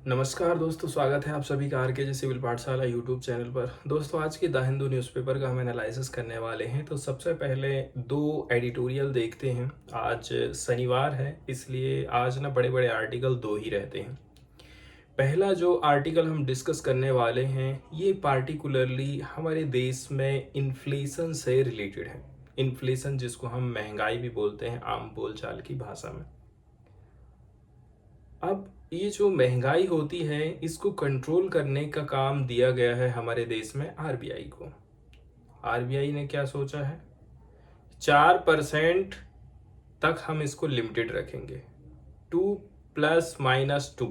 नमस्कार दोस्तों, स्वागत है आप सभी का आरके सिविल पाठशाला यूट्यूब चैनल पर। दोस्तों, आज की द हिंदू न्यूज़पेपर का हम एनालिसिस करने वाले हैं। तो सबसे पहले दो एडिटोरियल देखते हैं। आज शनिवार है, इसलिए आज ना बड़े बड़े आर्टिकल दो ही रहते हैं। पहला जो आर्टिकल हम डिस्कस करने वाले हैं, ये पार्टिकुलरली हमारे देश में इन्फ्लेशन से रिलेटेड है। इन्फ्लेशन, जिसको हम महंगाई भी बोलते हैं आम बोलचाल की भाषा में। अब ये जो महंगाई होती है, इसको कंट्रोल करने का काम दिया गया है हमारे देश में आरबीआई को। आरबीआई ने क्या सोचा है, 4% तक हम इसको लिमिटेड रखेंगे। 2 ± 2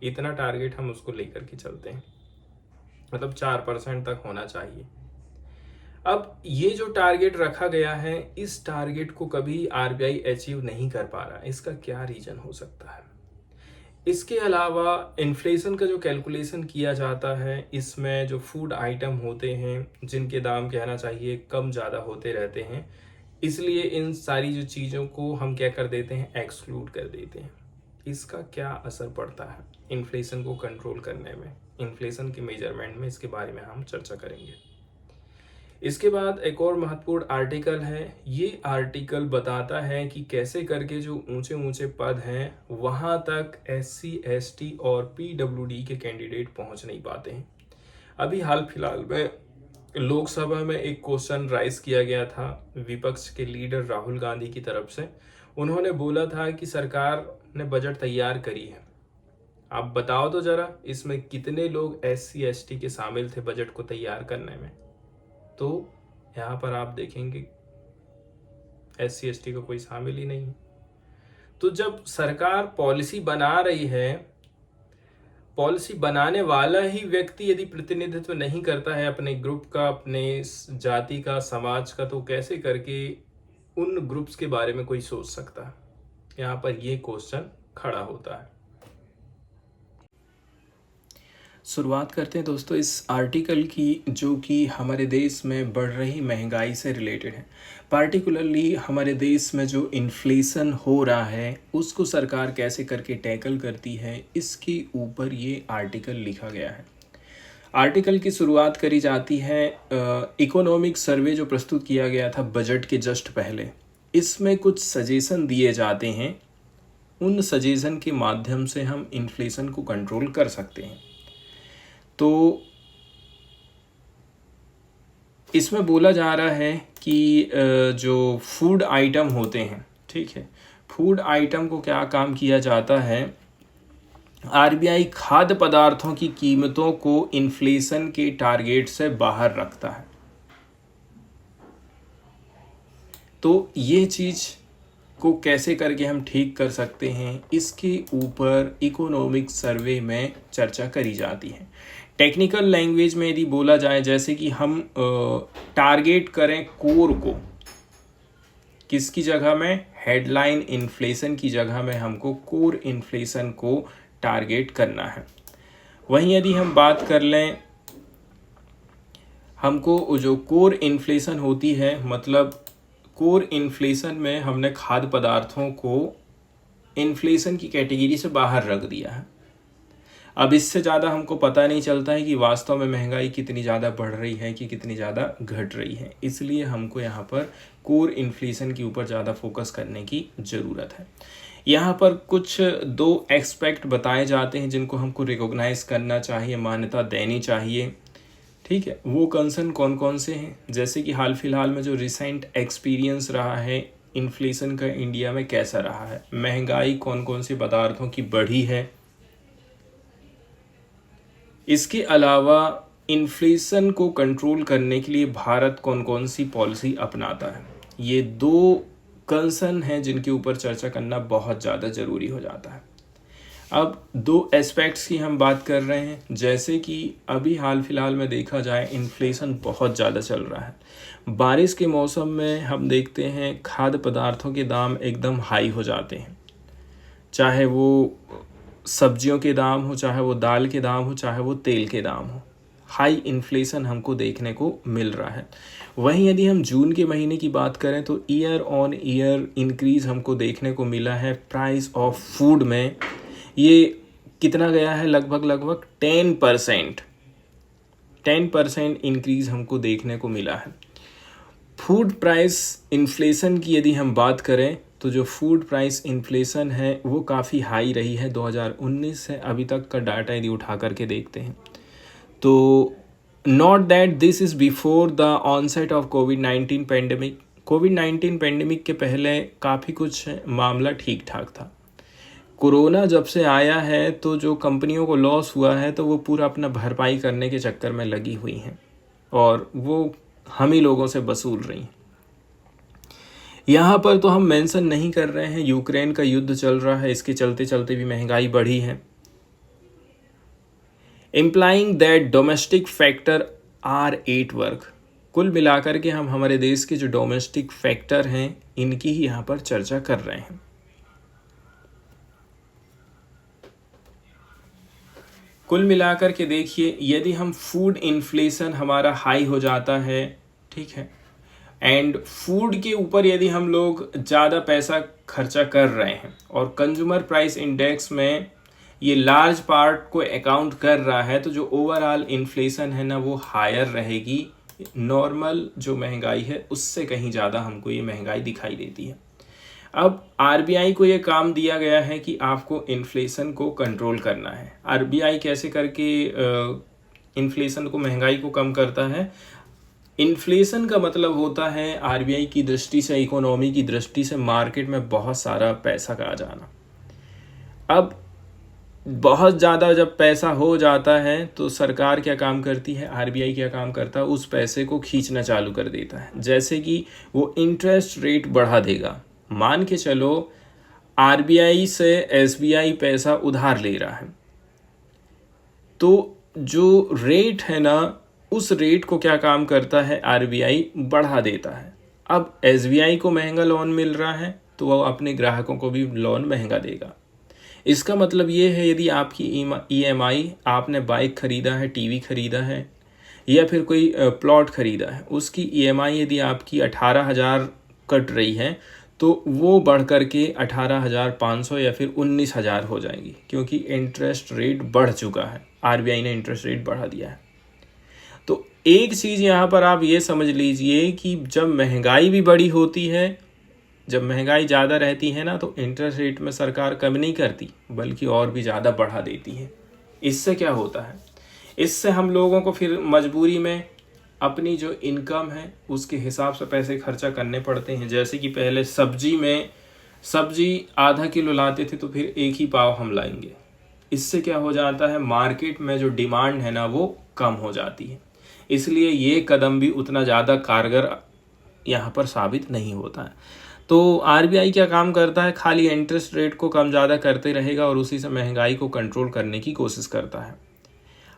इतना टारगेट हम उसको लेकर के चलते हैं, मतलब 4% तक होना चाहिए। अब ये जो टारगेट रखा गया है, इस टारगेट को कभी आरबीआई अचीव नहीं कर पा रहा। इसका क्या रीजन हो सकता है? इसके अलावा इन्फ्लेशन का जो कैलकुलेशन किया जाता है, इसमें जो फूड आइटम होते हैं जिनके दाम कहना चाहिए कम ज़्यादा होते रहते हैं, इसलिए इन सारी जो चीज़ों को हम क्या कर देते हैं, एक्सक्लूड कर देते हैं। इसका क्या असर पड़ता है इन्फ्लेशन को कंट्रोल करने में, इन्फ्लेशन के मेजरमेंट में, इसके बारे में हम चर्चा करेंगे। इसके बाद एक और महत्वपूर्ण आर्टिकल है। ये आर्टिकल बताता है कि कैसे करके जो ऊंचे ऊंचे पद हैं वहां तक SC ST और PWD के कैंडिडेट पहुंच नहीं पाते हैं। अभी हाल फिलहाल में लोकसभा में एक क्वेश्चन राइज किया गया था विपक्ष के लीडर राहुल गांधी की तरफ से। उन्होंने बोला था कि सरकार ने बजट तैयार करी है, आप बताओ तो जरा इसमें कितने लोग SC ST के शामिल थे बजट को तैयार करने में। तो यहाँ पर आप देखेंगे SC ST का कोई शामिल ही नहीं है। तो जब सरकार पॉलिसी बना रही है, पॉलिसी बनाने वाला ही व्यक्ति यदि प्रतिनिधित्व नहीं करता है अपने ग्रुप का, अपने जाति का, समाज का, तो कैसे करके उन ग्रुप्स के बारे में कोई सोच सकता है? यहाँ पर ये क्वेश्चन खड़ा होता है। शुरुआत करते हैं दोस्तों इस आर्टिकल की, जो कि हमारे देश में बढ़ रही महंगाई से रिलेटेड है। पार्टिकुलरली हमारे देश में जो इन्फ्लेशन हो रहा है उसको सरकार कैसे करके टैकल करती है, इसके ऊपर ये आर्टिकल लिखा गया है। आर्टिकल की शुरुआत करी जाती है इकोनॉमिक सर्वे जो प्रस्तुत किया गया था बजट के जस्ट पहले। इसमें कुछ सजेशन दिए जाते हैं, उन सजेशन के माध्यम से हम इन्फ्लेशन को कंट्रोल कर सकते हैं। तो इसमें बोला जा रहा है कि जो फूड आइटम होते हैं, ठीक है, फूड आइटम को क्या काम किया जाता है, आरबीआई खाद्य पदार्थों की कीमतों को इन्फ्लेशन के टारगेट से बाहर रखता है। तो ये चीज़ को कैसे करके हम ठीक कर सकते हैं, इसके ऊपर इकोनॉमिक सर्वे में चर्चा करी जाती है। टेक्निकल लैंग्वेज में यदि बोला जाए, जैसे कि हम टारगेट करें कोर को, किसकी जगह में, हेडलाइन इन्फ्लेशन की जगह में हमको कोर इन्फ्लेशन को टारगेट करना है। वहीं यदि हम बात कर लें, हमको जो कोर इन्फ्लेशन होती है, मतलब कोर इन्फ्लेशन में हमने खाद्य पदार्थों को इन्फ्लेशन की कैटेगरी से बाहर रख दिया है। अब इससे ज़्यादा हमको पता नहीं चलता है कि वास्तव में महंगाई कितनी ज़्यादा बढ़ रही है कि कितनी ज़्यादा घट रही है। इसलिए हमको यहाँ पर कोर इन्फ्लेशन के ऊपर ज़्यादा फोकस करने की ज़रूरत है। यहाँ पर कुछ दो एस्पेक्ट बताए जाते हैं जिनको हमको रिकॉग्नाइज करना चाहिए, मान्यता देनी चाहिए, ठीक है। वो कंसर्न कौन कौन से हैं, जैसे कि हाल फिलहाल में जो रिसेंट एक्सपीरियंस रहा है इन्फ्लेशन का इंडिया में कैसा रहा है, महंगाई कौन कौन से पदार्थों की बढ़ी है, इसके अलावा इन्फ्लेशन को कंट्रोल करने के लिए भारत कौन कौन सी पॉलिसी अपनाता है। ये दो कंसर्न हैं जिनके ऊपर चर्चा करना बहुत ज़्यादा ज़रूरी हो जाता है। अब दो एस्पेक्ट्स की हम बात कर रहे हैं, जैसे कि अभी हाल फिलहाल में देखा जाए इन्फ्लेशन बहुत ज़्यादा चल रहा है। बारिश के मौसम में हम देखते हैं खाद्य पदार्थों के दाम एकदम हाई हो जाते हैं, चाहे वो सब्जियों के दाम हो, चाहे वो दाल के दाम हो, चाहे वो तेल के दाम हो। हाई इन्फ्लेशन हमको देखने को मिल रहा है। वहीं यदि हम जून के महीने की बात करें तो ईयर ऑन ईयर इंक्रीज़ हमको देखने को मिला है प्राइस ऑफ फूड में। ये कितना गया है, लगभग 10% इंक्रीज हमको देखने को मिला है। फूड प्राइस इन्फ्लेशन की यदि हम बात करें तो जो फूड प्राइस इन्फ्लेशन है वो काफ़ी हाई रही है 2019 से अभी तक का डाटा यदि उठा करके देखते हैं तो not that this is before the onset of कोविड-19 पेंडेमिक। कोविड-19 पेंडेमिक के पहले काफ़ी कुछ मामला ठीक ठाक था। कोरोना जब से आया है तो जो कंपनियों को लॉस हुआ है तो वो पूरा अपना भरपाई करने के चक्कर में लगी हुई हैं और वो हम ही लोगों से वसूल रही हैं। यहाँ पर तो हम मेंशन नहीं कर रहे हैं, यूक्रेन का युद्ध चल रहा है, इसके चलते चलते भी महंगाई बढ़ी है। Implying that domestic factor are at work. कुल मिलाकर के हम हमारे देश के जो डोमेस्टिक फैक्टर हैं इनकी ही यहाँ पर चर्चा कर रहे हैं। कुल मिलाकर के देखिए, यदि हम फूड इन्फ्लेशन हमारा हाई हो जाता है, ठीक है, एंड फूड के ऊपर यदि हम लोग ज़्यादा पैसा खर्चा कर रहे हैं और कंज्यूमर प्राइस इंडेक्स में ये लार्ज पार्ट को अकाउंट कर रहा है तो जो ओवरऑल इन्फ्लेशन है ना वो हायर रहेगी। नॉर्मल जो महंगाई है उससे कहीं ज़्यादा हमको ये महंगाई दिखाई देती है। अब आरबीआई को ये काम दिया गया है कि आपको इन्फ्लेशन को कंट्रोल करना है। आरबीआई कैसे करके इन्फ्लेशन को, महंगाई को कम करता है? इन्फ्लेशन का मतलब होता है आरबीआई की दृष्टि से, इकोनॉमी की दृष्टि से मार्केट में बहुत सारा पैसा का आ जाना। अब बहुत ज़्यादा जब पैसा हो जाता है तो सरकार क्या काम करती है, आरबीआई क्या काम करता है, उस पैसे को खींचना चालू कर देता है। जैसे कि वो इंटरेस्ट रेट बढ़ा देगा। मान के चलो आरबीआई से एसबीआई पैसा उधार ले रहा है तो जो रेट है ना उस रेट को क्या काम करता है, आरबीआई बढ़ा देता है। अब एसबीआई को महंगा लोन मिल रहा है तो वह अपने ग्राहकों को भी लोन महंगा देगा। इसका मतलब ये है यदि आपकी ईएमआई, आपने बाइक खरीदा है, टीवी खरीदा है या फिर कोई प्लॉट खरीदा है, उसकी ईएमआई यदि आपकी 18,000 कट रही है तो वो बढ़ कर के 18,500 या फिर 19,000 हो जाएगी, क्योंकि इंटरेस्ट रेट बढ़ चुका है। आरबीआई ने इंटरेस्ट रेट बढ़ा दिया है। तो एक चीज़ यहाँ पर आप ये समझ लीजिए कि जब महंगाई भी बड़ी होती है, जब महंगाई ज़्यादा रहती है ना तो इंटरेस्ट रेट में सरकार कम नहीं करती बल्कि और भी ज़्यादा बढ़ा देती है। इससे क्या होता है, इससे हम लोगों को फिर मजबूरी में अपनी जो इनकम है उसके हिसाब से पैसे खर्चा करने पड़ते हैं। जैसे कि पहले सब्जी आधा किलो लाते थे तो फिर एक ही पाव हम लाएंगे। इससे क्या हो जाता है, मार्केट में जो डिमांड है ना वो कम हो जाती है। इसलिए ये कदम भी उतना ज़्यादा कारगर यहाँ पर साबित नहीं होता है। तो आरबीआई क्या काम करता है, खाली इंटरेस्ट रेट को कम ज़्यादा करते रहेगा और उसी से महंगाई को कंट्रोल करने की कोशिश करता है।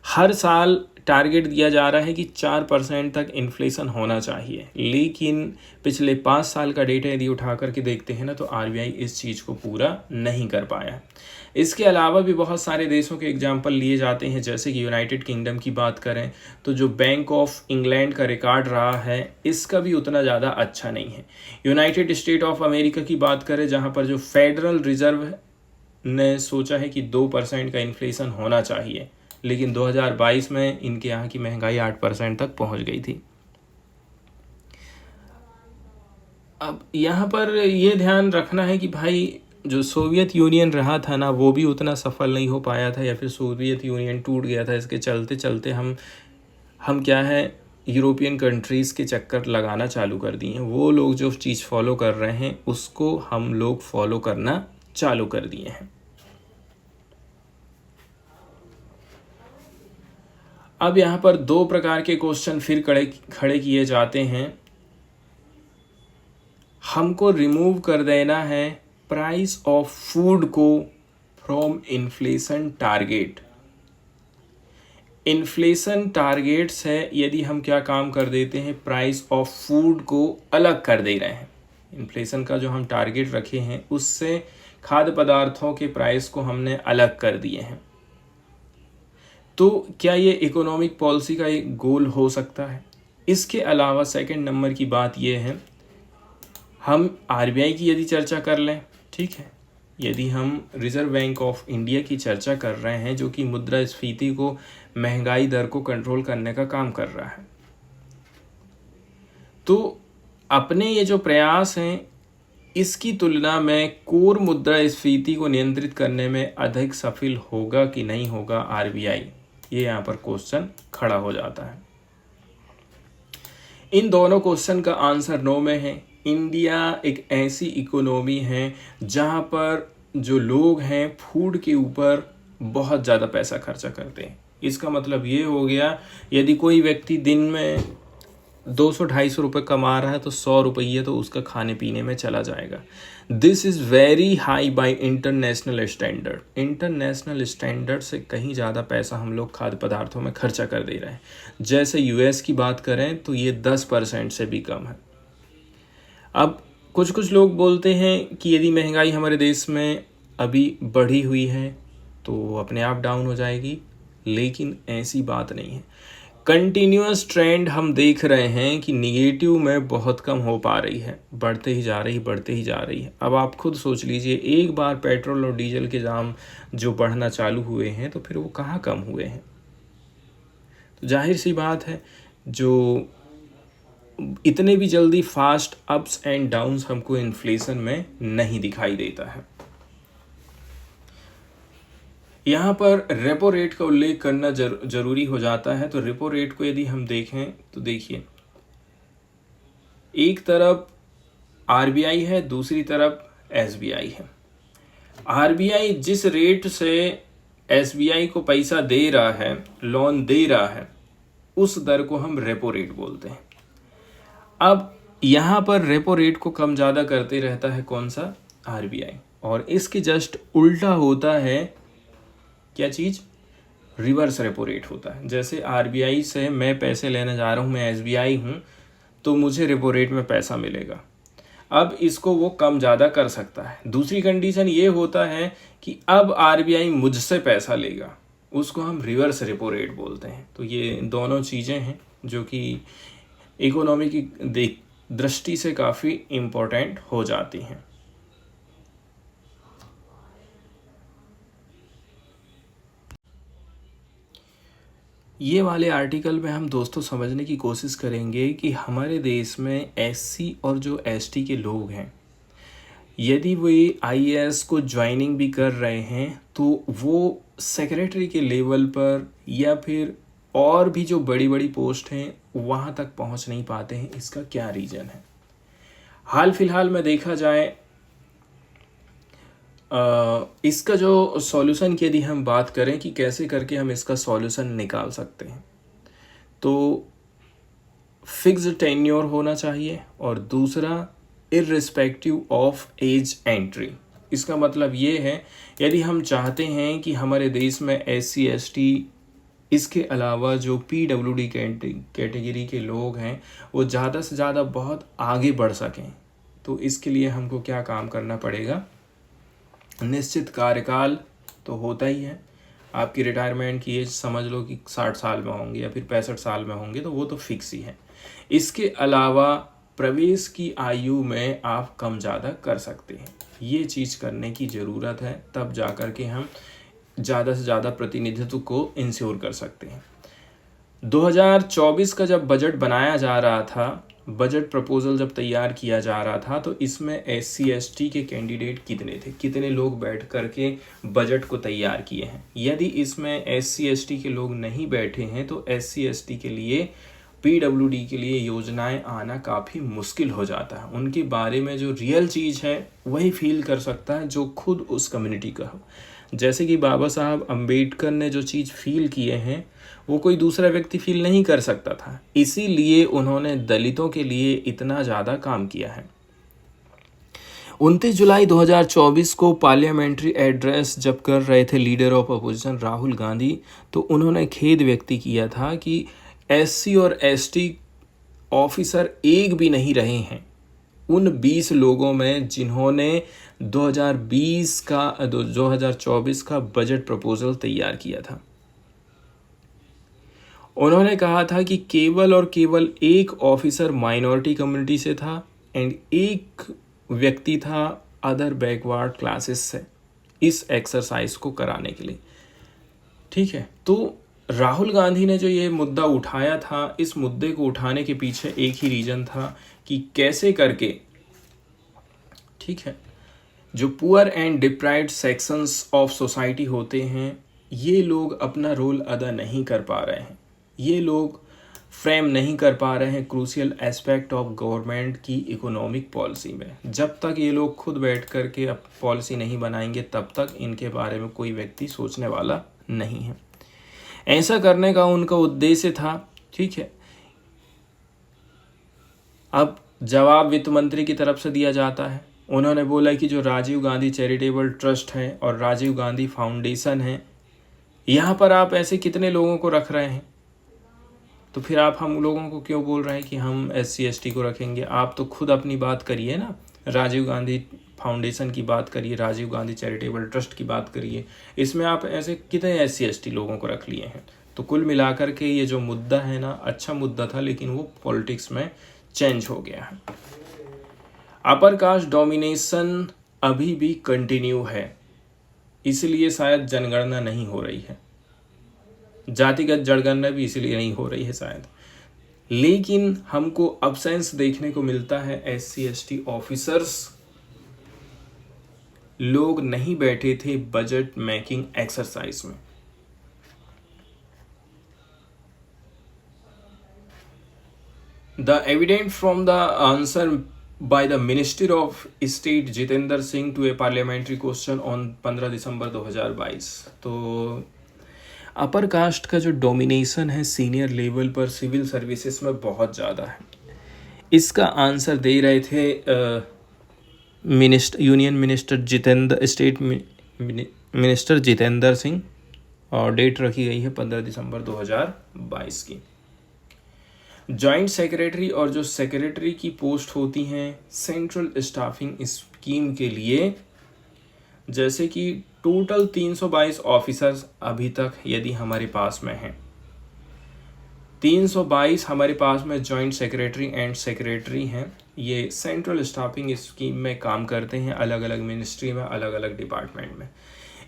हर साल टारगेट दिया जा रहा है कि 4% तक इन्फ्लेशन होना चाहिए, लेकिन पिछले 5 साल का डेटा यदि उठा करके देखते हैं ना तो आरबीआई इस चीज़ को पूरा नहीं कर पाया। इसके अलावा भी बहुत सारे देशों के एग्जाम्पल लिए जाते हैं। जैसे कि यूनाइटेड किंगडम की बात करें तो जो बैंक ऑफ इंग्लैंड का रिकॉर्ड रहा है इसका भी उतना ज़्यादा अच्छा नहीं है। यूनाइटेड स्टेट ऑफ अमेरिका की बात करें जहाँ पर जो फेडरल रिजर्व ने सोचा है कि 2% का इन्फ्लेशन होना चाहिए, लेकिन 2022 में इनके यहाँ की महंगाई 8% तक पहुँच गई थी। अब यहाँ पर ये ध्यान रखना है कि भाई जो सोवियत यूनियन रहा था ना वो भी उतना सफल नहीं हो पाया था, या फिर सोवियत यूनियन टूट गया था। इसके चलते चलते हम क्या है, यूरोपियन कंट्रीज़ के चक्कर लगाना चालू कर दिए हैं। वो लोग जो चीज़ फॉलो कर रहे हैं उसको हम लोग फॉलो करना चालू कर दिए हैं। अब यहाँ पर 2 प्रकार के क्वेश्चन फिर खड़े किए जाते हैं। हमको रिमूव कर देना है प्राइस ऑफ फूड को from inflation target. Inflation targets है यदि हम क्या काम कर देते हैं, प्राइस ऑफ फूड को अलग कर दे रहे हैं। इन्फ्लेशन का जो हम टारगेट रखे हैं उससे खाद्य पदार्थों के प्राइस को हमने अलग कर दिए हैं। तो क्या ये इकोनॉमिक पॉलिसी का एक गोल हो सकता है? इसके अलावा सेकंड नंबर की बात ये है, हम आरबीआई की यदि चर्चा कर लें, ठीक है, यदि हम रिजर्व बैंक ऑफ इंडिया की चर्चा कर रहे हैं, जो कि मुद्रास्फीति को, महंगाई दर को कंट्रोल करने का काम कर रहा है, तो अपने ये जो प्रयास हैं इसकी तुलना में कोर मुद्रास्फीति को नियंत्रित करने में अधिक सफल होगा कि नहीं होगा आरबीआई, ये यहाँ पर क्वेश्चन खड़ा हो जाता है। इन दोनों क्वेश्चन का आंसर नो में है। इंडिया एक ऐसी इकोनॉमी है जहाँ पर जो लोग हैं फूड के ऊपर बहुत ज़्यादा पैसा खर्चा करते हैं। इसका मतलब ये हो गया, यदि कोई व्यक्ति दिन में 200-250 रुपये कमा रहा है तो 100 रुपये तो उसका खाने पीने में चला जाएगा। This is very high bye international standard. International standard से कहीं ज़्यादा पैसा हम लोग खाद्य पदार्थों में खर्चा कर दे रहे हैं। जैसे यूएस की बात करें तो ये 10% से भी कम है। अब कुछ लोग बोलते हैं कि यदि महंगाई हमारे देश में अभी बढ़ी हुई है तो अपने आप डाउन हो जाएगी, लेकिन ऐसी बात नहीं है। कंटिन्यूअस ट्रेंड हम देख रहे हैं कि निगेटिव में बहुत कम हो पा रही है, बढ़ते ही जा रही है। अब आप खुद सोच लीजिए, एक बार पेट्रोल और डीजल के दाम जो बढ़ना चालू हुए हैं तो फिर वो कहाँ कम हुए हैं। तो जाहिर सी बात है, जो इतने भी जल्दी फास्ट अप्स एंड डाउन्स हमको इन्फ्लेशन में नहीं दिखाई देता है। यहाँ पर रेपो रेट का उल्लेख करना जरूरी हो जाता है। तो रेपो रेट को यदि हम देखें तो देखिए, एक तरफ आरबीआई है, दूसरी तरफ एसबीआई है। आरबीआई जिस रेट से एसबीआई को पैसा दे रहा है, लोन दे रहा है, उस दर को हम रेपो रेट बोलते हैं। अब यहाँ पर रेपो रेट को कम ज़्यादा करते रहता है कौन सा? आरबीआई। और इसके जस्ट उल्टा होता है क्या चीज़? रिवर्स रेपो रेट होता है। जैसे आरबीआई से मैं पैसे लेने जा रहा हूँ, मैं एसबीआई हूँ, तो मुझे रेपो रेट में पैसा मिलेगा। अब इसको वो कम ज़्यादा कर सकता है। दूसरी कंडीशन ये होता है कि अब आरबीआई मुझसे पैसा लेगा, उसको हम रिवर्स रेपो रेट बोलते हैं। तो ये दोनों चीज़ें हैं जो कि इकोनॉमी की दृष्टि से काफ़ी इम्पोर्टेंट हो जाती हैं। ये वाले आर्टिकल में हम दोस्तों समझने की कोशिश करेंगे कि हमारे देश में एससी और जो एसटी के लोग हैं, यदि वे आईएएस को ज्वाइनिंग भी कर रहे हैं तो वो सेक्रेटरी के लेवल पर या फिर और भी जो बड़ी बड़ी पोस्ट हैं वहाँ तक पहुँच नहीं पाते हैं। इसका क्या रीज़न है? हाल फिलहाल में देखा जाए, इसका जो सॉल्यूशन की यदि हम बात करें कि कैसे करके हम इसका सॉल्यूशन निकाल सकते हैं, तो फिक्स्ड टेन्योर होना चाहिए और दूसरा इर्रिस्पेक्टिव ऑफ एज एंट्री। इसका मतलब ये है, यदि हम चाहते हैं कि हमारे देश में एससी एसटी, इसके अलावा जो पीडब्ल्यूडी कैटेगरी के लोग हैं वो ज़्यादा से ज़्यादा बहुत आगे बढ़ सकें, तो इसके लिए हमको क्या काम करना पड़ेगा? निश्चित कार्यकाल तो होता ही है। आपकी रिटायरमेंट की एज समझ लो कि 60 साल में होंगे या फिर 65 साल में होंगे, तो वो तो फिक्स ही है। इसके अलावा प्रवेश की आयु में आप कम ज़्यादा कर सकते हैं। ये चीज़ करने की ज़रूरत है, तब जा कर के हम ज़्यादा से ज़्यादा प्रतिनिधित्व को इंश्योर कर सकते हैं। 2024 का जब बजट बनाया जा रहा था, बजट प्रपोजल जब तैयार किया जा रहा था, तो इसमें एससी एसटी के कैंडिडेट कितने थे, कितने लोग बैठ करके बजट को तैयार किए हैं? यदि इसमें एससी एसटी के लोग नहीं बैठे हैं तो एससी एसटी के लिए, पीडब्ल्यूडी के लिए योजनाएं आना काफ़ी मुश्किल हो जाता है। उनके बारे में जो रियल चीज़ है वही फील कर सकता है जो खुद उस कम्युनिटी का हो। जैसे कि बाबा साहब अम्बेडकर ने जो चीज़ फील किए हैं वो कोई दूसरा व्यक्ति फील नहीं कर सकता था, इसीलिए उन्होंने दलितों के लिए इतना ज़्यादा काम किया है। 29 जुलाई 2024 को पार्लियामेंट्री एड्रेस जब कर रहे थे leader of opposition Rahul Gandhi, तो उन्होंने खेद व्यक्त किया था कि एससी और एसटी ऑफिसर एक भी नहीं रहे हैं उन 20 लोगों में जिन्होंने 2024 का बजट प्रपोजल तैयार किया था। उन्होंने कहा था कि केवल और केवल एक ऑफिसर माइनॉरिटी कम्युनिटी से था एंड एक व्यक्ति था अदर बैकवर्ड क्लासेस से इस एक्सरसाइज को कराने के लिए। ठीक है, तो राहुल गांधी ने जो ये मुद्दा उठाया था, इस मुद्दे को उठाने के पीछे एक ही रीजन था कि कैसे करके, ठीक है, जो poor and deprived sections of society होते हैं, ये लोग अपना रोल अदा नहीं कर पा रहे हैं, ये लोग फ्रेम नहीं कर पा रहे हैं क्रूशियल एस्पेक्ट ऑफ गवर्नमेंट की इकोनॉमिक पॉलिसी में। जब तक ये लोग खुद बैठ कर के अब पॉलिसी नहीं बनाएंगे, तब तक इनके बारे में कोई व्यक्ति सोचने वाला नहीं है। ऐसा करने का उनका उद्देश्य था। ठीक है, अब जवाब वित्त मंत्री की तरफ से दिया जाता है। उन्होंने बोला कि जो राजीव गांधी चैरिटेबल ट्रस्ट है और राजीव गांधी फाउंडेशन है, यहाँ पर आप ऐसे कितने लोगों को रख रहे हैं, तो फिर आप हम लोगों को क्यों बोल रहे हैं कि हम SC ST को रखेंगे? आप तो खुद अपनी बात करिए ना, राजीव गांधी फाउंडेशन की बात करिए, राजीव गांधी चैरिटेबल ट्रस्ट की बात करिए, इसमें आप ऐसे कितने SC ST लोगों को रख लिए हैं? तो कुल मिलाकर के ये जो मुद्दा है ना, अच्छा मुद्दा था, लेकिन वो पॉलिटिक्स में चेंज हो गया है। अपर कास्ट डोमिनेशन अभी भी कंटिन्यू है, इसलिए शायद जनगणना नहीं हो रही है, जातिगत जनगणना भी इसीलिए नहीं हो रही है शायद। लेकिन हमको अब्सेंस देखने को मिलता है, SC ST ऑफिसर्स लोग नहीं बैठे थे बजट मेकिंग एक्सरसाइज में। The evident from the answer by the Minister of State Jitendra Singh to a parliamentary question on 15 December 2022। तो अपर कास्ट का जो डोमिनेशन है सीनियर लेवल पर सिविल सर्विसेज में बहुत ज़्यादा है, इसका आंसर दे रहे थे union minister state minister Jitendra Singh, और डेट रखी गई है 15 दिसंबर 2022 की। जॉइंट सेक्रेटरी और जो सेक्रेटरी की पोस्ट होती हैं सेंट्रल स्टाफिंग स्कीम के लिए, जैसे कि टोटल 322 ऑफिसर्स अभी तक यदि हमारे पास में हैं, 322 हमारे पास में जॉइंट सेक्रेटरी एंड सेक्रेटरी हैं। ये सेंट्रल स्टाफिंग स्कीम में काम करते हैं, अलग अलग मिनिस्ट्री में, अलग अलग डिपार्टमेंट में।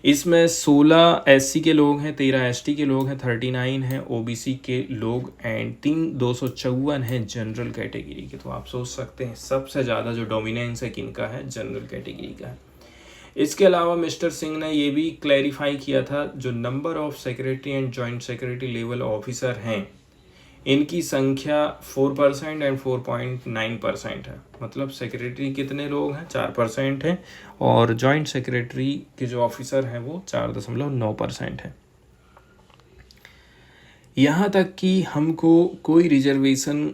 इसमें 16 SC के लोग हैं, 13 ST के लोग हैं, 39 हैं OBC के लोग एंड 254 हैं जनरल कैटेगरी के। तो आप सोच सकते हैं सबसे ज़्यादा जो डोमिनेंस है किनका है, जनरल कैटेगरी का है। इसके अलावा मिस्टर सिंह ने ये भी क्लैरिफाई किया था, जो number of secretary and joint secretary level officer हैं, इनकी संख्या 4% एंड 4.9% है। मतलब सेक्रेटरी कितने लोग हैं, 4% हैं, और जॉइंट सेक्रेटरी के जो ऑफिसर हैं वो 4.9% है। यहाँ तक कि हमको कोई रिजर्वेशन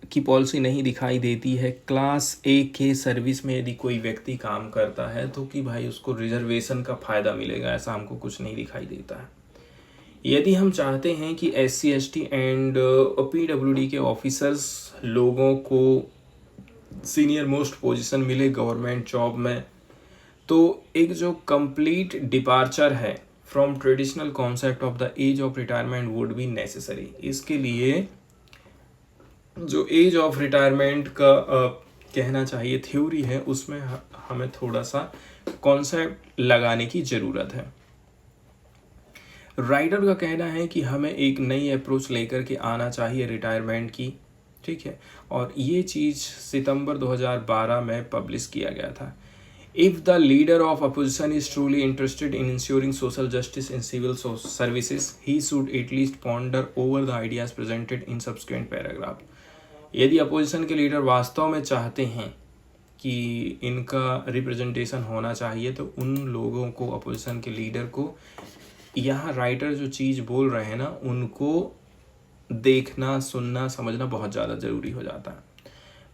की पॉलिसी नहीं दिखाई देती है क्लास A के सर्विस में यदि कोई व्यक्ति काम करता है तो कि भाई उसको रिजर्वेशन का फ़ायदा मिलेगा, ऐसा हमको कुछ नहीं दिखाई देता है। यदि हम चाहते हैं कि SC ST एंड PWD के ऑफिसर्स लोगों को सीनियर मोस्ट पोजीशन मिले गवर्नमेंट जॉब में, तो एक जो कंप्लीट डिपार्चर है from traditional concept of the age of retirement would be necessary. इसके लिए जो एज ऑफ रिटायरमेंट का कहना चाहिए थ्योरी है, उसमें हमें थोड़ा सा कॉन्सेप्ट लगाने की ज़रूरत है। राइटर का कहना है कि हमें एक नई अप्रोच लेकर के आना चाहिए रिटायरमेंट की, ठीक है, और ये चीज़ सितंबर 2012 में पब्लिश किया गया था। If the leader of opposition is truly interested in ensuring social justice in civil services, he should at least ponder over the ideas presented in subsequent paragraph. यदि अपोजिशन के लीडर वास्तव में चाहते हैं कि इनका रिप्रेजेंटेशन होना चाहिए, तो उन लोगों को, अपोजिशन के लीडर को, यहाँ राइटर जो चीज़ बोल रहे हैं ना, उनको देखना, सुनना, समझना बहुत ज़्यादा ज़रूरी हो जाता है।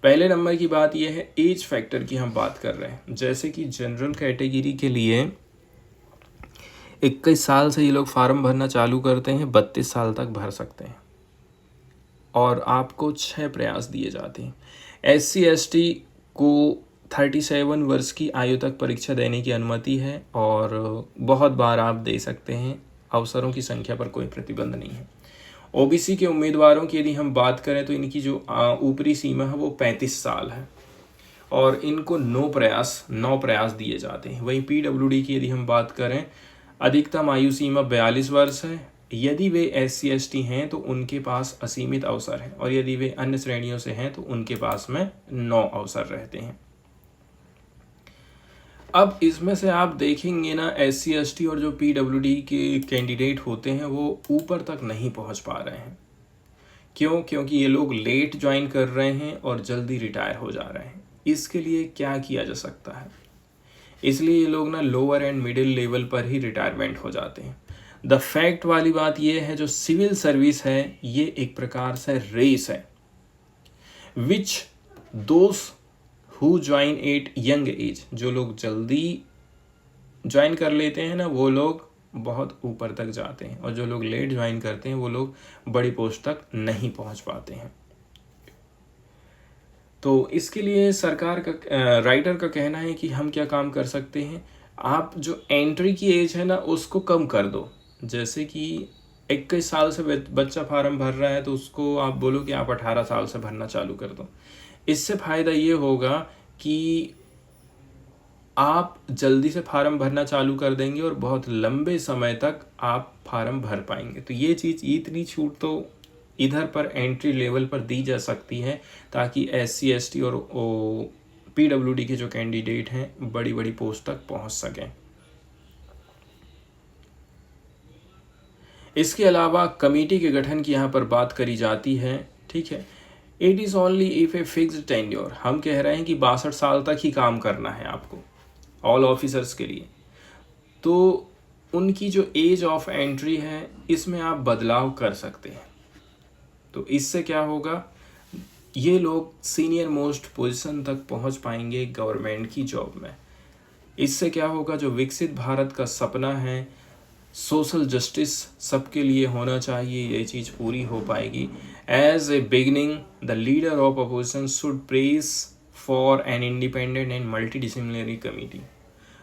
पहले नंबर की बात यह है, एज फैक्टर की हम बात कर रहे हैं। जैसे कि जनरल कैटेगरी के लिए 21 साल से ये लोग फार्म भरना चालू करते हैं, 32 साल तक भर सकते हैं, और आपको 6 प्रयास दिए जाते हैं। SC ST को 37 वर्ष की आयु तक परीक्षा देने की अनुमति है, और बहुत बार आप दे सकते हैं, अवसरों की संख्या पर कोई प्रतिबंध नहीं है। OBC के उम्मीदवारों की यदि हम बात करें तो इनकी जो ऊपरी सीमा है वो 35 साल है, और इनको 9 प्रयास दिए जाते हैं। वहीं पीडब्ल्यूडी की यदि हम बात करें, अधिकतम आयु सीमा 42 वर्ष है। यदि वे SC/ST हैं तो उनके पास असीमित अवसर है, और यदि वे अन्य श्रेणियों से हैं तो उनके पास में 9 अवसर रहते हैं। अब इसमें से आप देखेंगे ना, SC/ST और जो पीडब्ल्यूडी के कैंडिडेट होते हैं वो ऊपर तक नहीं पहुंच पा रहे हैं। क्यों? क्योंकि ये लोग लेट ज्वाइन कर रहे हैं और जल्दी रिटायर हो जा रहे हैं। इसके लिए क्या किया जा सकता है? इसलिए ये लोग ना लोअर एंड मिडिल लेवल पर ही रिटायरमेंट हो जाते हैं। द फैक्ट वाली बात ये है, जो सिविल सर्विस है ये एक प्रकार से रेस है, which those who join at young age, जो लोग जल्दी ज्वाइन कर लेते हैं ना वो लोग बहुत ऊपर तक जाते हैं, और जो लोग लेट ज्वाइन करते हैं वो लोग बड़ी पोस्ट तक नहीं पहुंच पाते हैं। तो इसके लिए सरकार का, राइटर का कहना है कि हम क्या काम कर सकते हैं, आप जो एंट्री की एज है ना उसको कम कर दो। जैसे कि 21 साल से बच्चा फार्म भर रहा है तो उसको आप बोलो कि आप 18 साल से भरना चालू कर दो। इससे फ़ायदा ये होगा कि आप जल्दी से फार्म भरना चालू कर देंगे और बहुत लंबे समय तक आप फार्म भर पाएंगे। तो ये चीज़, इतनी छूट तो इधर पर एंट्री लेवल पर दी जा सकती है, ताकि SC/ST और पीडब्ल्यूडी के जो कैंडिडेट हैं बड़ी बड़ी पोस्ट तक पहुंच सकें। इसके अलावा कमेटी के गठन की यहाँ पर बात करी जाती है, ठीक है। It is only if a fixed tenure, हम कह रहे हैं कि 62 साल तक ही काम करना है आपको ऑल ऑफिसर्स के लिए। तो उनकी जो एज ऑफ एंट्री है इसमें आप बदलाव कर सकते हैं। तो इससे क्या होगा, ये लोग सीनियर मोस्ट पोजीशन तक पहुंच पाएंगे गवर्नमेंट की जॉब में। इससे क्या होगा, जो विकसित भारत का सपना है, सोशल जस्टिस सबके लिए होना चाहिए, ये चीज़ पूरी हो पाएगी। As a beginning, the leader of opposition should press for an independent and multi disciplinary committee.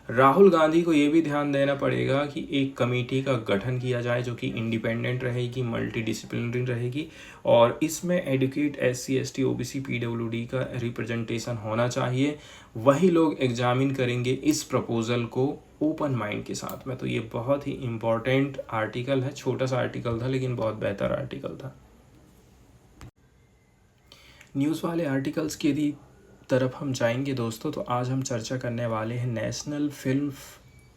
Rahul Gandhi को ये भी ध्यान देना पड़ेगा कि एक कमेटी का गठन किया जाए जो कि इंडिपेंडेंट रहेगी, मल्टी डिसिप्लिनरी रहेगी, और इसमें एडुकेट SC/ST OBC PWD का रिप्रेजेंटेशन होना चाहिए। वही लोग एग्जामिन करेंगे इस प्रपोजल को ओपन माइंड के साथ में। तो ये बहुत ही इम्पोर्टेंट आर्टिकल है, छोटा सा आर्टिकल था लेकिन बहुत बेहतर आर्टिकल था। न्यूज़ वाले आर्टिकल्स की यदि तरफ हम जाएंगे दोस्तों, तो आज हम चर्चा करने वाले हैं नेशनल फिल्म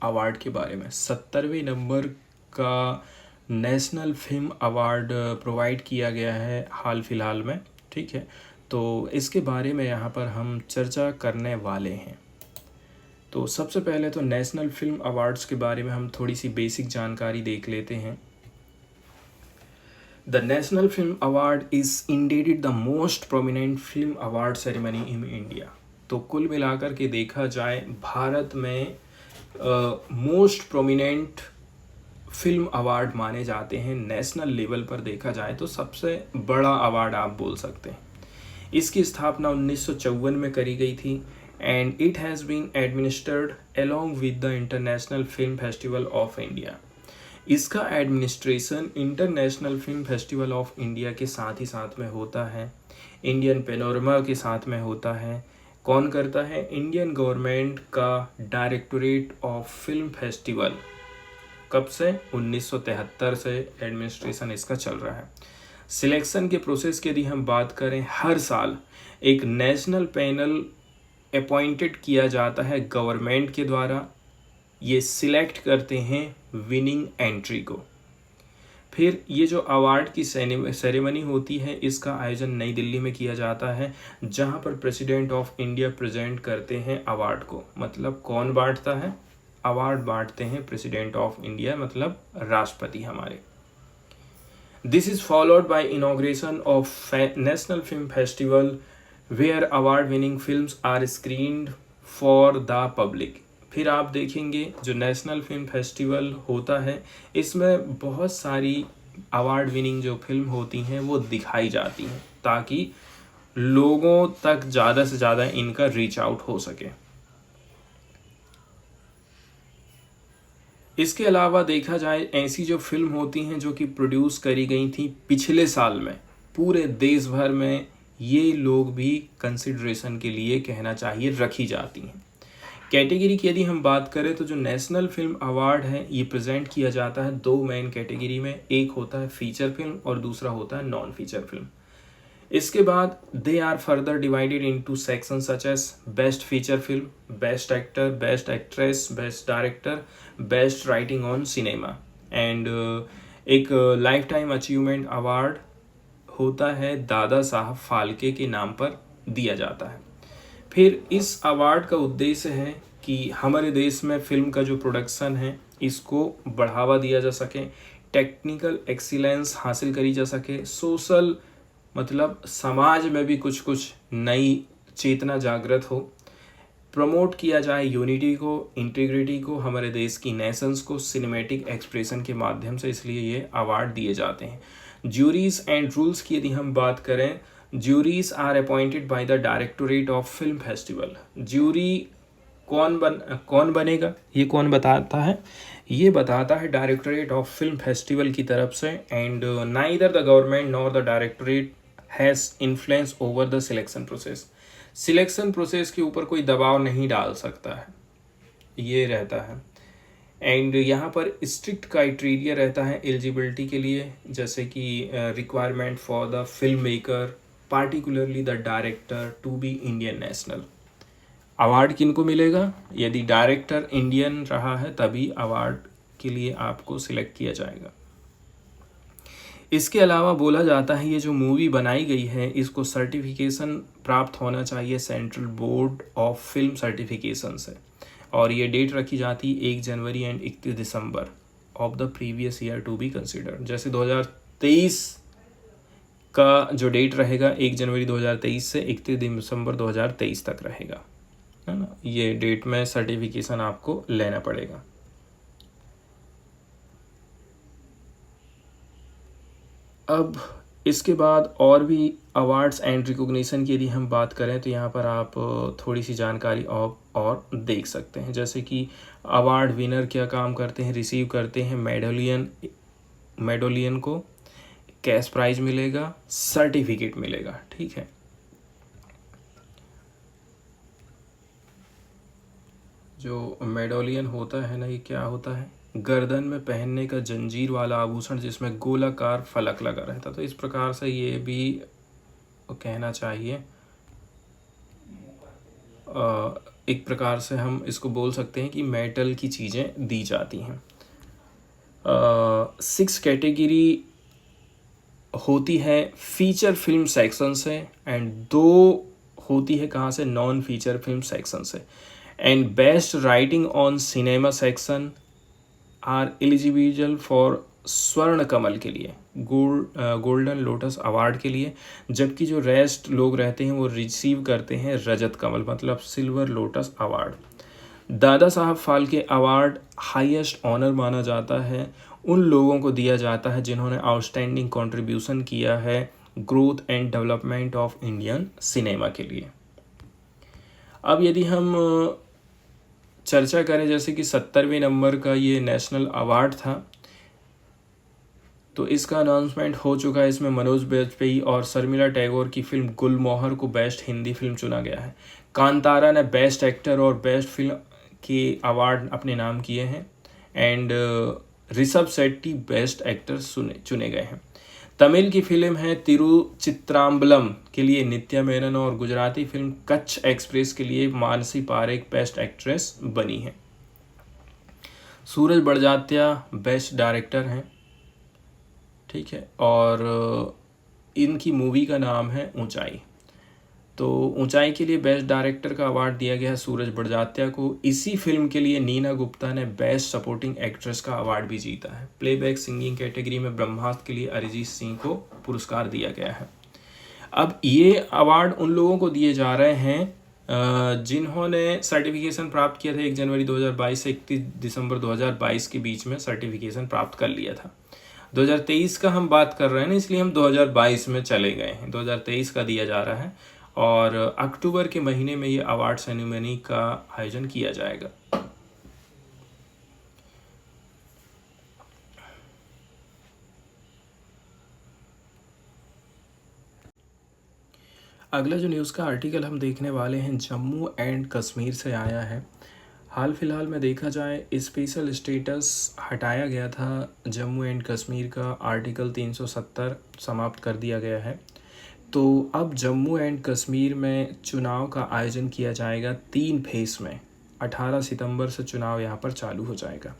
अवार्ड के बारे में। 70वें नंबर का नेशनल फिल्म अवार्ड प्रोवाइड किया गया है हाल फिलहाल में, ठीक है। तो इसके बारे में यहाँ पर हम चर्चा करने वाले हैं। तो सबसे पहले तो नेशनल फिल्म अवार्ड्स के बारे में हम थोड़ी सी बेसिक जानकारी देख लेते हैं। The National Film Award is indeed the most prominent film award ceremony in India. तो कुल मिलाकर के देखा जाए भारत में मोस्ट प्रोमिनेंट फिल्म अवार्ड माने जाते हैं। नेशनल लेवल पर देखा जाए तो सबसे बड़ा अवार्ड आप बोल सकते हैं। इसकी स्थापना 1954 में करी गई थी, and it has been administered along with the international film festival of India. इसका administration international film festival of India के साथ ही साथ में होता है, इंडियन पैनोरमा के साथ में होता है। कौन करता है? इंडियन गवर्नमेंट का डायरेक्टोरेट ऑफ फिल्म फेस्टिवल। कब से? 1973 से एडमिनिस्ट्रेशन इसका चल रहा है। सिलेक्शन के प्रोसेस की यदि हम बात करें, हर साल एक नेशनल पैनल अपॉइंटेड किया जाता है गवर्नमेंट के द्वारा। ये सिलेक्ट करते हैं विनिंग एंट्री को। फिर ये जो अवार्ड की सेरेमनी होती है, इसका आयोजन नई दिल्ली में किया जाता है, जहां पर प्रेसिडेंट ऑफ इंडिया प्रेजेंट करते हैं अवार्ड को। मतलब कौन बांटता है? अवार्ड बांटते हैं प्रेसिडेंट ऑफ इंडिया, मतलब राष्ट्रपति हमारे। This is followed by inauguration of national film festival where award winning films are screened for the public. फिर आप देखेंगे जो नेशनल फिल्म फेस्टिवल होता है, इसमें बहुत सारी अवार्ड विनिंग जो फिल्म होती हैं वो दिखाई जाती हैं, ताकि लोगों तक ज़्यादा से ज़्यादा इनका रीच आउट हो सके। इसके अलावा देखा जाए, ऐसी जो फिल्म होती हैं जो कि प्रोड्यूस करी गई थी पिछले साल में, पूरे देश भर में ये लोग भी कंसिडरेशन के लिए कहना चाहिए रखी जाती हैं। कैटेगरी की यदि हम बात करें तो जो नेशनल फिल्म अवार्ड है ये प्रेजेंट किया जाता है दो मेन कैटेगरी में, एक होता है फीचर फिल्म और दूसरा होता है नॉन फीचर फिल्म। इसके बाद they are further divided into section such as best feature film, best actor, best actress, best director, best writing on cinema and एक लाइफ टाइम अचीवमेंट अवार्ड होता है दादा साहब फाल्के के नाम पर दिया जाता है। फिर इस अवार्ड का उद्देश्य है कि हमारे देश में फिल्म का जो प्रोडक्शन है इसको बढ़ावा दिया जा सके, टेक्निकल एक्सीलेंस हासिल करी जा सके, सोशल मतलब समाज में भी कुछ कुछ नई चेतना जागृत हो, प्रमोट किया जाए यूनिटी को, इंटीग्रिटी को, हमारे देश की नेशंस को सिनेमैटिक एक्सप्रेशन के माध्यम से, इसलिए ये अवार्ड दिए जाते हैं। ज्यूरीज एंड रूल्स की यदि हम बात करें, juries are appointed by the directorate of film festival. Jury कौन बनेगा ये कौन बताता है? ये बताता है डायरेक्टोरेट ऑफ फिल्म फेस्टिवल की तरफ से। And neither the government nor the directorate has influence over the selection process. Selection process के ऊपर कोई दबाव नहीं डाल सकता है, ये रहता है। एंड यहाँ पर स्ट्रिक्ट क्राइटेरिया रहता है एलिजिबिलिटी के लिए, जैसे कि requirement for the film maker particularly the director to be Indian national. Award किनको मिलेगा? यदि डायरेक्टर इंडियन रहा है तभी अवार्ड के लिए आपको सिलेक्ट किया जाएगा। इसके अलावा बोला जाता है ये जो मूवी बनाई गई है इसको सर्टिफिकेशन प्राप्त होना चाहिए central board of film certification से, और ये डेट रखी जाती 1 January and 31 December of the previous year to be consider. जैसे 2023 का जो डेट रहेगा 1 जनवरी 2023 से 31 दिसंबर 2023 तक रहेगा, है ना। ये डेट में सर्टिफिकेशन आपको लेना पड़ेगा। अब इसके बाद और भी अवार्ड्स एंड रिकॉग्निशन की यदि हम बात करें तो यहाँ पर आप थोड़ी सी जानकारी और देख सकते हैं, जैसे कि अवार्ड विनर क्या काम करते हैं, रिसीव करते हैं मेडोलियन को कैश प्राइज मिलेगा, सर्टिफिकेट मिलेगा, ठीक है। जो मेडोलियन होता है ना, ये क्या होता है? गर्दन में पहनने का जंजीर वाला आभूषण जिसमें गोलाकार फलक लगा रहता, तो इस प्रकार से ये भी कहना चाहिए एक प्रकार से हम इसको बोल सकते हैं कि मेटल की चीज़ें दी जाती हैं। 6 कैटेगरी होती है फीचर फिल्म सेक्शन से एंड 2 होती है कहाँ से? नॉन फीचर फिल्म सेक्शन से। And best writing on cinema section are eligible for Swarna Kamal के लिए, गोल्डन लोटस अवार्ड के लिए, जबकि जो रेस्ट लोग रहते हैं वो रिसीव करते हैं रजत कमल मतलब silver lotus award. Dada Saheb Phalke award highest honour माना जाता है, उन लोगों को दिया जाता है जिन्होंने आउटस्टैंडिंग कंट्रीब्यूशन किया है growth and development of Indian cinema के लिए। अब यदि हम चर्चा करें जैसे कि 70वें नंबर का ये नेशनल अवार्ड था, तो इसका अनाउंसमेंट हो चुका है। इसमें मनोज बाजपेयी और शर्मिला टैगोर की फिल्म गुलमोहर को बेस्ट हिंदी फिल्म चुना गया है। कांतारा ने बेस्ट एक्टर और बेस्ट फिल्म के अवार्ड अपने नाम किए हैं and Rishabh Shetty best actor चुने गए हैं। तमिल की फिल्म है तिरुचित्राम्बलम के लिए नित्या मेनन और गुजराती फिल्म कच्छ एक्सप्रेस के लिए मानसी पारेख बेस्ट एक्ट्रेस बनी है। सूरज बड़जात्या बेस्ट डायरेक्टर हैं, ठीक है, और इनकी मूवी का नाम है ऊंचाई। तो ऊंचाई के लिए बेस्ट डायरेक्टर का अवार्ड दिया गया है सूरज बड़जात्या को। इसी फिल्म के लिए नीना गुप्ता ने बेस्ट सपोर्टिंग एक्ट्रेस का अवार्ड भी जीता है। प्लेबैक सिंगिंग कैटेगरी में ब्रह्मास्त्र के लिए अरिजीत सिंह को पुरस्कार दिया गया है। अब ये अवार्ड उन लोगों को दिए जा रहे हैं जिन्होंने सर्टिफिकेशन प्राप्त किया था 1 जनवरी 2022 से 31 दिसंबर 2022 के बीच में सर्टिफिकेशन प्राप्त कर लिया था। 2023 का हम बात कर रहे हैं ना, इसलिए हम 2022 में चले गए हैं। 2023 का दिया जा रहा है और अक्टूबर के महीने में ये अवार्ड सेरेमनी का आयोजन किया जाएगा। अगला जो न्यूज़ का आर्टिकल हम देखने वाले हैं जम्मू एंड कश्मीर से आया है। हाल फिलहाल में देखा जाए स्पेशल स्टेटस हटाया गया था जम्मू एंड कश्मीर का, आर्टिकल 370 समाप्त कर दिया गया है। तो अब जम्मू एंड कश्मीर में चुनाव का आयोजन किया जाएगा 3 फेज़ में। 18 सितंबर से चुनाव यहाँ पर चालू हो जाएगा।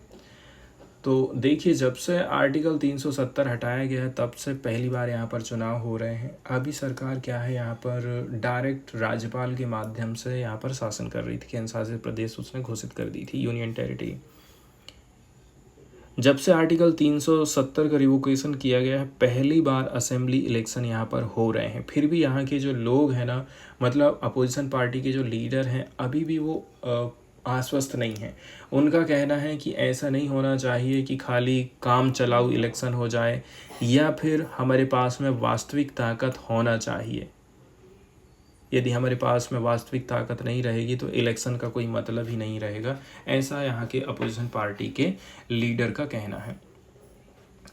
तो देखिए, जब से आर्टिकल 370 हटाया गया है तब से पहली बार यहाँ पर चुनाव हो रहे हैं। अभी सरकार क्या है, यहाँ पर डायरेक्ट राज्यपाल के माध्यम से यहाँ पर शासन कर रही थी। केंद्र शासित प्रदेश उसने घोषित कर दी थी, यूनियन टेरिटरी। जब से आर्टिकल 370 का रिवोकेशन किया गया है, पहली बार असेंबली इलेक्शन यहाँ पर हो रहे हैं। फिर भी यहाँ के जो लोग हैं ना, मतलब अपोजिशन पार्टी के जो लीडर हैं, अभी भी वो आश्वस्त नहीं है। उनका कहना है कि ऐसा नहीं होना चाहिए कि खाली काम चलाऊ इलेक्शन हो जाए, या फिर हमारे पास में वास्तविक ताकत होना चाहिए। यदि हमारे पास में वास्तविक ताकत नहीं रहेगी तो इलेक्शन का कोई मतलब ही नहीं रहेगा, ऐसा यहाँ के अपोजिशन पार्टी के लीडर का कहना है।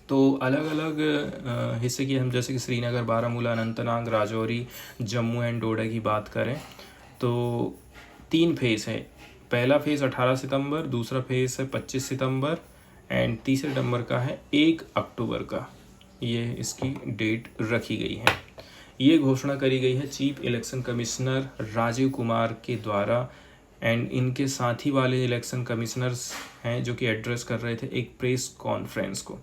तो अलग अलग हिस्से की हम जैसे कि श्रीनगर, बारामूला, अनंतनाग, राजौरी, जम्मू एंड डोडा की बात करें तो 3 फेज़ है। पहला फेज़ 18 सितंबर, दूसरा फेज़ है 25 सितंबर एंड तीसरे नंबर का है 1 अक्टूबर का। ये इसकी डेट रखी गई है। ये घोषणा करी गई है chief election commissioner Rajiv Kumar के द्वारा, एंड इनके साथी वाले इलेक्शन कमिश्नर्स हैं जो कि एड्रेस कर रहे थे एक प्रेस कॉन्फ्रेंस को।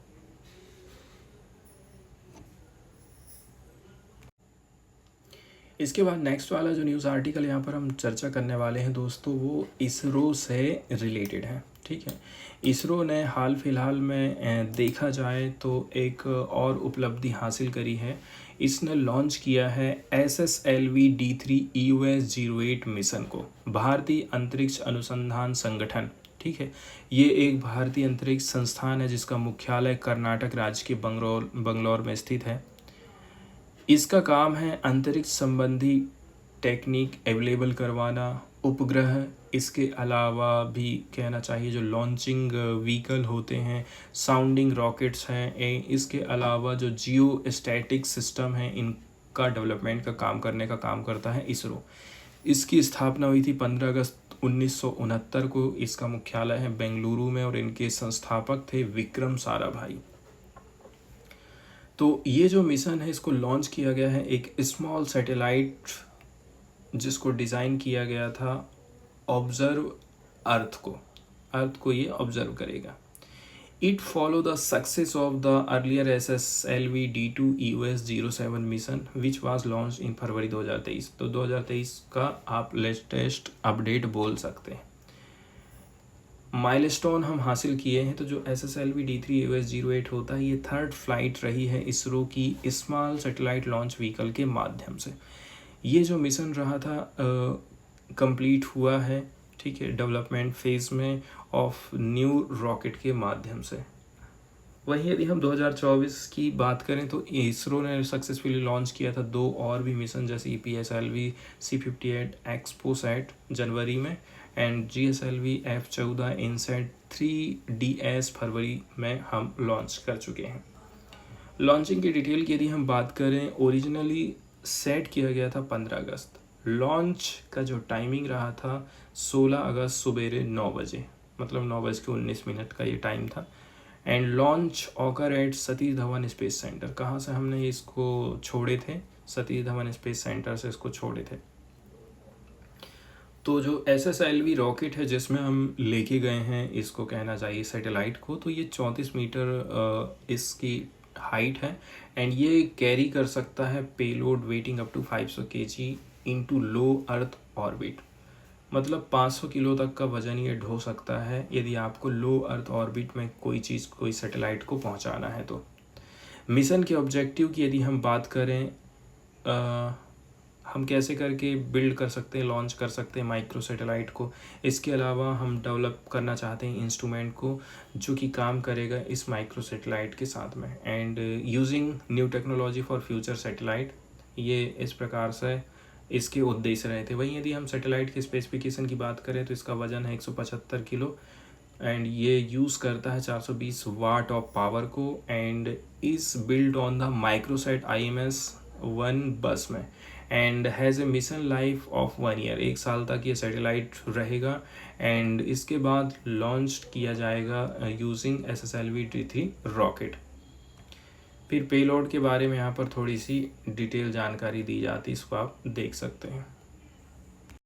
इसके बाद नेक्स्ट वाला जो न्यूज़ आर्टिकल यहाँ पर हम चर्चा करने वाले हैं दोस्तों, वो इसरो से रिलेटेड है। ठीक है, इसरो ने हाल फिलहाल में देखा जाए तो एक और उपलब्धि हासिल करी है। इसने लॉन्च किया है SSLV D3 EOS-08 मिशन को, भारतीय अंतरिक्ष अनुसंधान संगठन। ठीक है, ये एक भारतीय अंतरिक्ष संस्थान है जिसका मुख्यालय कर्नाटक राज्य के बंगलौर में स्थित है। इसका काम है अंतरिक्ष संबंधी टेक्निक अवेलेबल करवाना, उपग्रह, इसके अलावा भी कहना चाहिए जो लॉन्चिंग व्हीकल होते हैं, साउंडिंग रॉकेट्स हैं, इसके अलावा जो जियो स्टैटिक सिस्टम है, इनका डेवलपमेंट का काम करने का काम करता है इसरो। इसकी स्थापना हुई थी 15 अगस्त 1969 को। इसका मुख्यालय है बेंगलुरु में और इनके संस्थापक थे विक्रम साराभाई। तो ये जो मिशन है इसको लॉन्च किया गया है एक स्मॉल सैटेलाइट जिसको डिज़ाइन किया गया था ऑब्जर्व अर्थ को ये ऑब्जर्व करेगा। It follow the success of the earlier SSLV D2 EOS-07 mission which was launch in February 2023। तो 2023 का आप लेटेस्ट अपडेट बोल सकते हैं। माइलस्टोन हम हासिल किए हैं, तो जो SSLV D3 EOS-08 होता है ये 3rd फ्लाइट रही है इसरो की स्मॉल सैटेलाइट लॉन्च व्हीकल के माध्यम से। ये जो मिशन रहा था कंप्लीट हुआ है। ठीक है, डेवलपमेंट फेज़ में ऑफ न्यू रॉकेट के माध्यम से। वहीं यदि हम 2024 की बात करें तो इसरो ने सक्सेसफुली लॉन्च किया था 2 और भी मिशन, जैसे PSLV C58 एक्सपोसैट जनवरी में and GSLV F14 INSAT 3DS फरवरी में हम लॉन्च कर चुके हैं। लॉन्चिंग की डिटेल की यदि हम बात करें, ओरिजिनली सेट किया गया था 15 अगस्त। लॉन्च का जो टाइमिंग रहा था 16 अगस्त सुबेरे 9 बजे, मतलब 9:19 का ये टाइम था। And launch occur eight Satish Dhawan space centre. कहाँ से हमने इसको छोड़े थे? सतीश धवन स्पेस सेंटर से इसको छोड़े थे। तो जो SSLV रॉकेट है जिसमें हम लेके गए हैं इसको, कहना चाहिए सैटेलाइट को, तो ये 34 मीटर इसकी हाइट है एंड ये कैरी कर सकता है payload weighing up to 500 kg into low earth orbit. मतलब 500 किलो तक का वजन ये ढो सकता है यदि आपको लो अर्थ ऑर्बिट में कोई चीज़, कोई सैटेलाइट को पहुंचाना है तो। मिशन के ऑब्जेक्टिव की यदि हम बात करें, हम कैसे करके बिल्ड कर सकते हैं, लॉन्च कर सकते हैं माइक्रो सैटेलाइट को। इसके अलावा हम डेवलप करना चाहते हैं इंस्ट्रूमेंट को जो कि काम करेगा इस माइक्रो सैटेलाइट के साथ में, and using new technology for future satellite. ये इस प्रकार से इसके उद्देश्य रहे थे। वहीं यदि हम सैटेलाइट के स्पेसिफिकेशन की बात करें तो इसका वजन है 175 किलो एंड ये यूज़ करता है 420 वाट ऑफ पावर को and is build on the Microsat IMS-1 बस में and has a mission life of 1 year. 1 साल तक ये सैटेलाइट रहेगा एंड इसके बाद लॉन्च किया जाएगा यूजिंग SSLV-D3 रॉकेट। फिर पेलोड के बारे में यहाँ पर थोड़ी सी डिटेल जानकारी दी जाती है, इसको आप देख सकते हैं।